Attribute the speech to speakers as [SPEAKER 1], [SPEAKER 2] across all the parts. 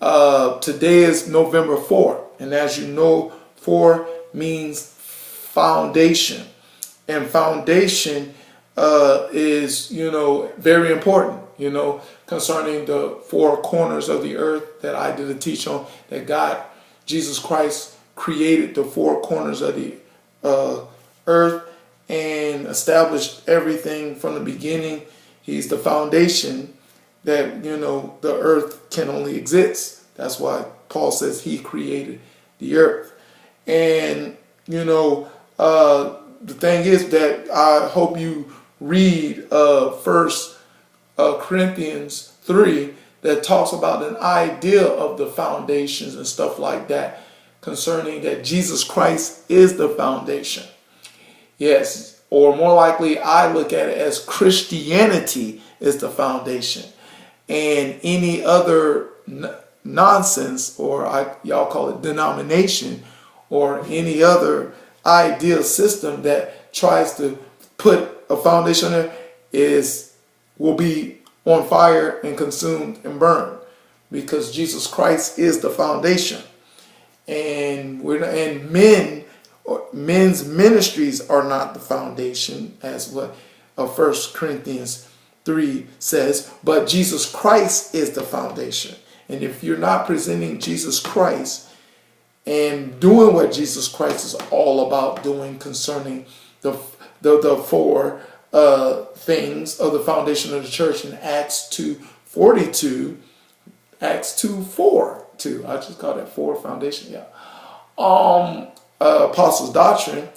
[SPEAKER 1] Today is November 4th, and as you know, 4 means foundation, and foundation is, very important, concerning the 4 corners of the earth that I did a teach on, that God, Jesus Christ, created the 4 corners of the earth and established everything from the beginning. He's the foundation that, the earth can only exist. That's why Paul says he created the earth. And, the thing is that I hope you read 1 Corinthians 3 that talks about an idea of the foundations and stuff like that, concerning that Jesus Christ is the foundation. Yes, or more likely I look at it as Christianity is the foundation. And any other nonsense, or y'all call it denomination, or any other idea system that tries to put a foundation on there will be on fire and consumed and burned, because Jesus Christ is the foundation. And men's ministries are not the foundation, as what 1 Corinthians 3 says, but Jesus Christ is the foundation. And if you're not presenting Jesus Christ and doing what Jesus Christ is all about doing concerning the 4 things of the foundation of the church in Acts 2:42, Acts 2:4, I just call that 4 foundation, yeah. Apostles' doctrine,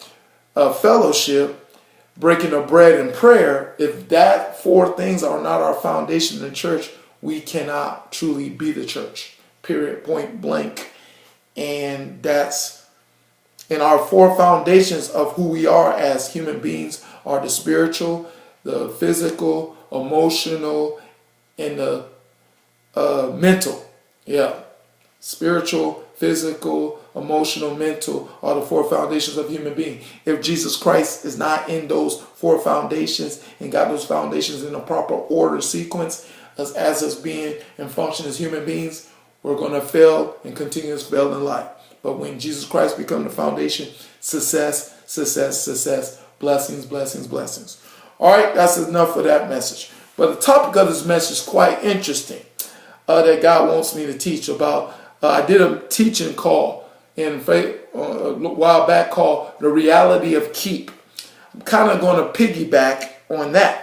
[SPEAKER 1] fellowship, breaking of bread, and prayer. If that 4 things are not our foundation in the church, we cannot truly be the church. Period. Point blank. And that's in our 4 foundations of who we are as human beings are the spiritual, the physical, emotional, and the mental. Yeah. Spiritual, physical, emotional, mental are the 4 foundations of human being. If Jesus Christ is not in those 4 foundations and got those foundations in a proper order sequence as us being and function as human beings, we're going to fail and continue to fail in life. But when Jesus Christ becomes the foundation, success, success, success, blessings, blessings, blessings. All right, that's enough for that message. But the topic of this message is quite interesting that God wants me to teach about. I did a teaching call a while back called The Reality of Keep. I'm kind of going to piggyback on that.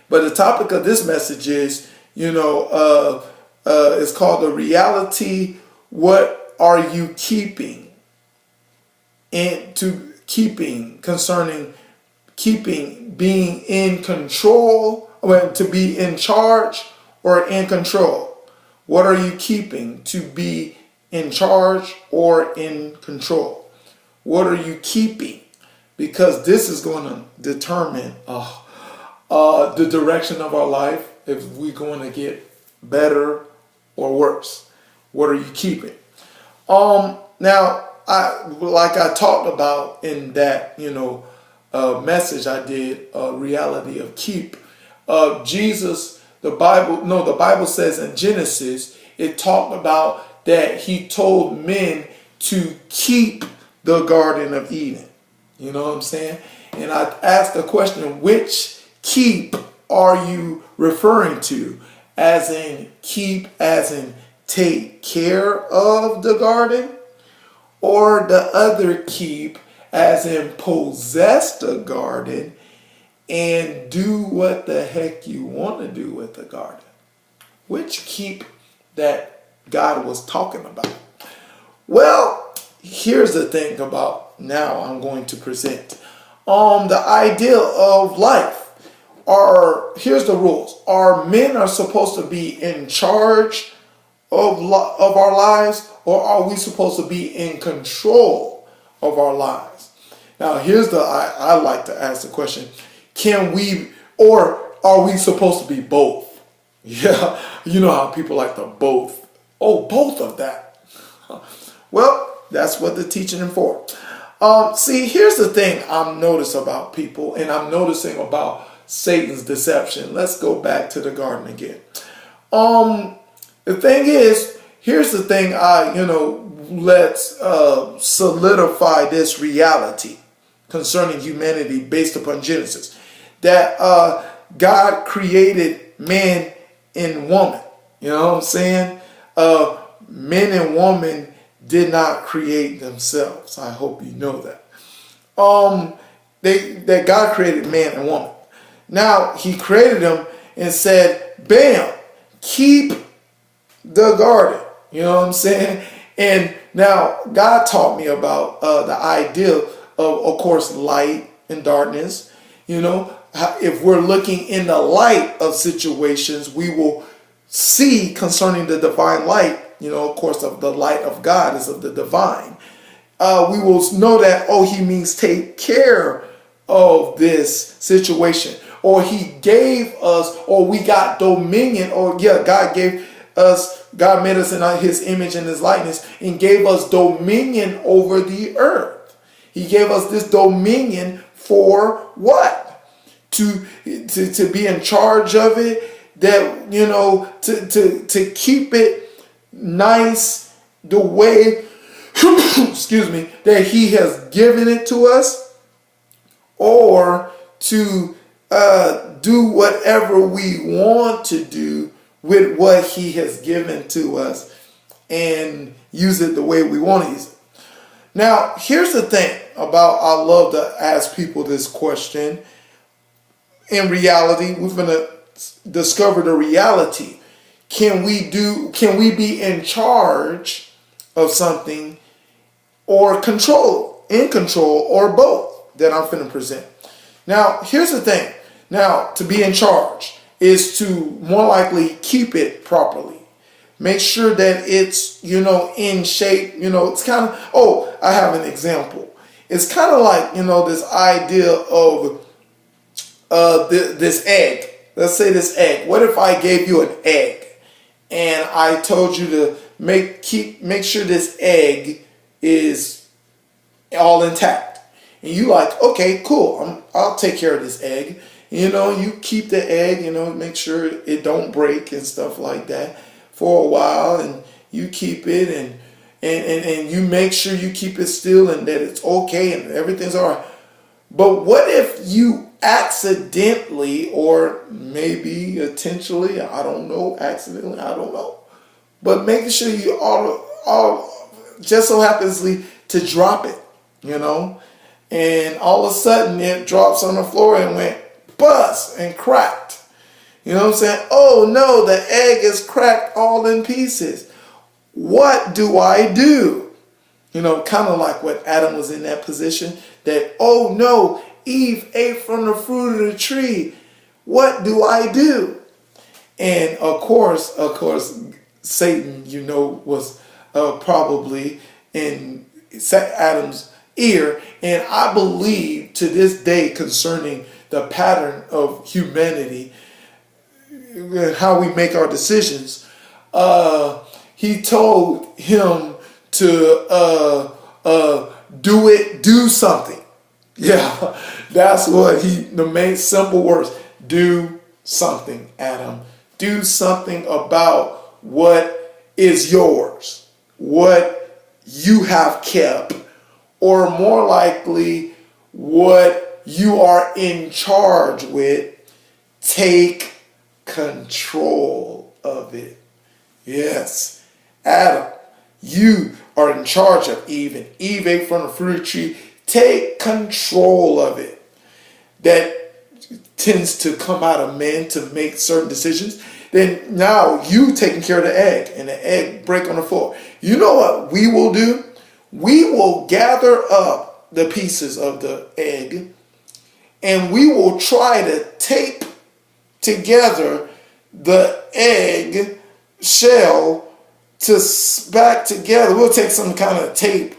[SPEAKER 1] But the topic of this message is, it's called The Reality, What Are You Keeping? Concerning keeping, being in control, to be in charge or in control. What are you keeping to be in charge or in control? What are you keeping? Because this is going to determine the direction of our life, if we're going to get better or worse. What are you keeping? Now, like I talked about in that, message I did, Reality of Keep. The Bible says in Genesis, it talked about that he told men to keep the Garden of Eden. You know what I'm saying? And I asked the question, which keep are you referring to? As in keep, as in take care of the garden? Or the other keep, as in possess the garden and do what the heck you want to do with the garden? Which keep that God was talking about? Well, here's the thing about now I'm going to present. The idea of life. Here's the rules. Our men are supposed to be in charge of our lives, or are we supposed to be in control of our lives? Now, I like to ask the question, can we, or are we supposed to be both? Yeah, you know how people like to both. Oh, both of that. Well, that's what the teaching is for. See, here's the thing I'm noticing about people, and I'm noticing about Satan's deception. Let's go back to the garden again. The thing is, here's the thing. Let's solidify this reality concerning humanity based upon Genesis, that God created man and woman. You know what I'm saying? Men and woman did not create themselves. I hope you know that. That God created man and woman. Now he created them and said, bam, keep the garden. You know what I'm saying? And now God taught me about the idea of course, light and darkness. You know, if we're looking in the light of situations, we will see concerning the divine light, you know, of course, of the light of God is of the divine. We will know that, oh, he means take care of this situation, or he gave us, or we got dominion, or yeah, God made us in his image and his likeness and gave us dominion over the earth. He gave us this dominion for what? To be in charge of it, that, you know, to keep it nice the way excuse me, that he has given it to us, or to do whatever we want to do with what he has given to us and use it the way we want to use it. Now, here's the thing about, I love to ask people this question. In reality, we're going to discover the reality. Can we be in charge of something, or in control, or both, that I'm going to present? Now, here's the thing. Now, to be in charge is to more likely keep it properly. Make sure that it's, you know, in shape. You know, it's kind of, I have an example. It's kind of like, you know, this idea of this egg. Let's say this egg. What if I gave you an egg and I told you to make sure this egg is all intact? And you like, okay, cool, I'll take care of this egg. You know, you keep the egg, you know, make sure it don't break and stuff like that for a while, and you keep it and you make sure you keep it still and that it's okay and everything's all right. But what if you accidentally, or maybe intentionally, I don't know, accidentally, I don't know, but making sure you all just so happens to drop it, you know, and all of a sudden it drops on the floor and went bust and cracked. You know what I'm saying? Oh no, the egg is cracked all in pieces. What do I do? You know, kind of like what Adam was in that position, that, oh no, Eve ate from the fruit of the tree. What do I do? And of course, Satan, you know, was probably in Adam's ear. And I believe to this day, concerning the pattern of humanity, how we make our decisions, he told him to do something. Yeah, that's what the main simple words, do something, Adam. Do something about what is yours, what you have kept, or more likely, what you are in charge with. Take control of it. Yes, Adam, you are in charge of Eve, and Eve ate from the fruit tree. Take control of it. That tends to come out of men to make certain decisions. Then now you taking care of the egg, and the egg break on the floor. You know what we will do? We will gather up the pieces of the egg, and we will try to tape together the egg shell back together. We'll take some kind of tape,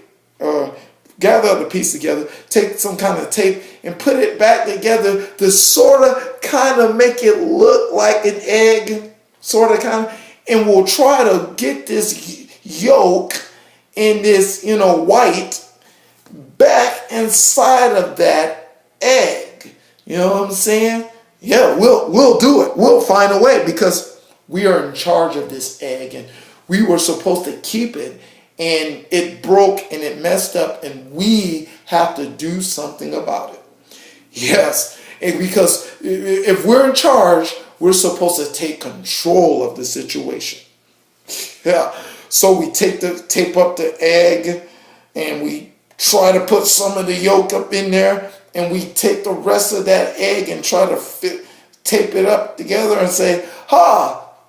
[SPEAKER 1] gather up the piece together, take some kind of tape and put it back together to sort of kind of make it look like an egg, sort of kind of, and we'll try to get this yolk and this, you know, white back inside of that egg. You know what I'm saying? Yeah, we'll do it. We'll find a way, because we are in charge of this egg, and we were supposed to keep it, and it broke and it messed up, and we have to do something about it. Yes, and because if we're in charge, we're supposed to take control of the situation. Yeah, so we tape up the egg, and we try to put some of the yolk up in there, and we take the rest of that egg and try to tape it up together and say,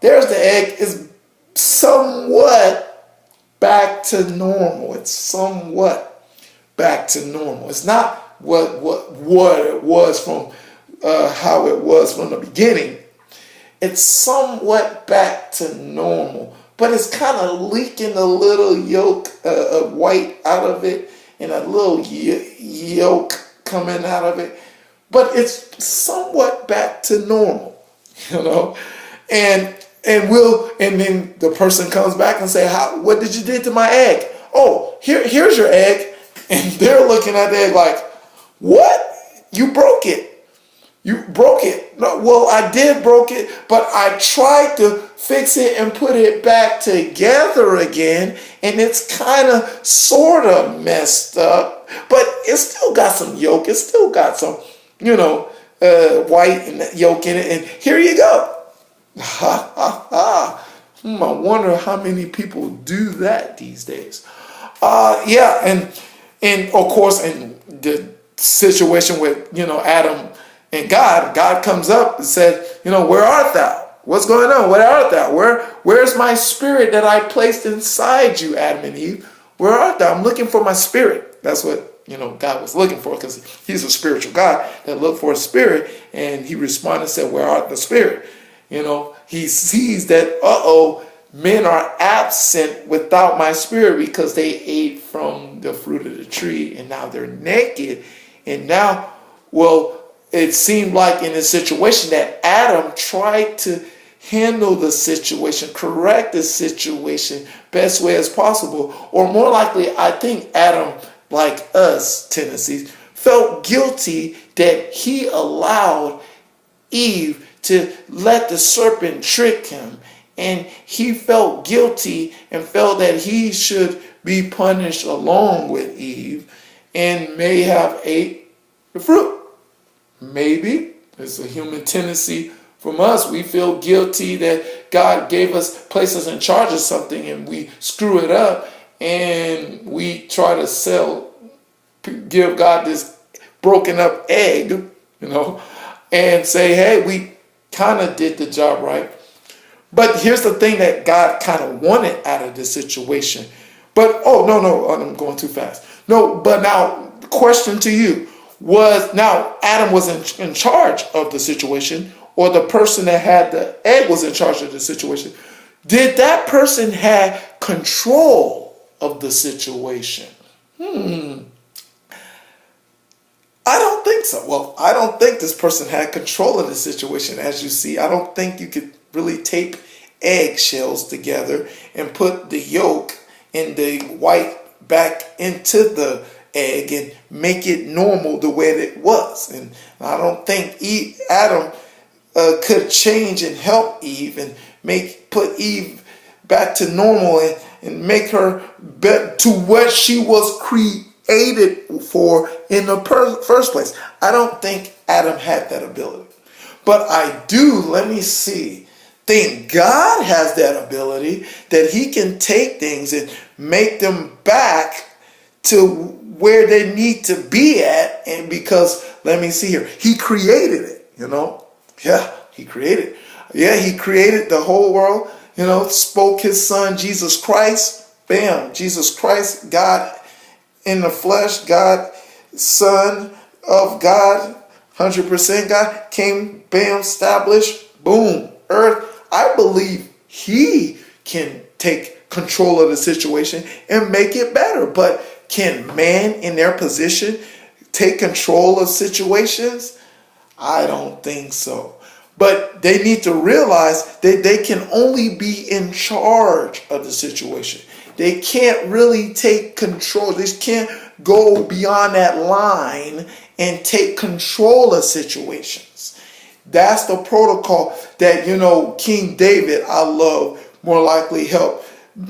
[SPEAKER 1] there's the egg. It's somewhat back to normal. It's somewhat back to normal. It's not what it was from how it was from the beginning. It's somewhat back to normal, but it's kind of leaking a little yolk of white out of it, and a little yolk coming out of it, but it's somewhat back to normal, and then the person comes back and say, what did you do to my egg? Oh, here's your egg. And they're looking at the egg like, what? You broke it. You broke it. No, well, I did broke it, but I tried to fix it and put it back together again, and it's kind of sort of messed up, but it's still got some yolk. It's still got some, white and yolk in it, and here you go. Ha, ha, ha. I wonder how many people do that these days. And of course, in the situation with, Adam and God comes up and said, where art thou? What's going on? Where art thou? Where's my spirit that I placed inside you, Adam and Eve? Where art thou? I'm looking for my spirit. That's what, God was looking for, because he's a spiritual God that looked for a spirit. And he responded and said, where art the spirit? He sees that, men are absent without my spirit because they ate from the fruit of the tree, and now they're naked. And now, it seemed like in this situation that Adam tried to handle the situation, correct the situation best way as possible. Or more likely, I think Adam, like us tendencies, felt guilty that he allowed Eve to let the serpent trick him. And he felt guilty and felt that he should be punished along with Eve and may have ate the fruit. Maybe it's a human tendency from us. We feel guilty that God placed us in charge of something, and we screw it up, and we try to give God this broken up egg, and say, hey, we kind of did the job right. But here's the thing that God kind of wanted out of this situation. But, I'm going too fast. No, but now, question to you. Now Adam was in charge of the situation, or the person that had the egg was in charge of the situation? Did that person have control of the situation? I don't think so. Well, I don't think this person had control of the situation. As you see, I don't think you could really tape eggshells together and put the yolk and the white back into the egg and make it normal the way that it was. And I don't think Adam could change and help Eve and put Eve back to normal and make her back to what she was created for in the first place. I don't think Adam had that ability. But I do, think God has that ability, that he can take things and make them back to where they need to be at. And because, he created it, Yeah, he created. Yeah, he created the whole world, spoke his son, Jesus Christ. Bam, Jesus Christ, God in the flesh, God, Son of God, 100% God, came, bam, established, boom, earth. I believe he can take control of the situation and make it better. But can man in their position take control of situations? I don't think so. But they need to realize that they can only be in charge of the situation. They can't really take control. They can't go beyond that line and take control of situations. That's the protocol that, King David, I love, more likely helped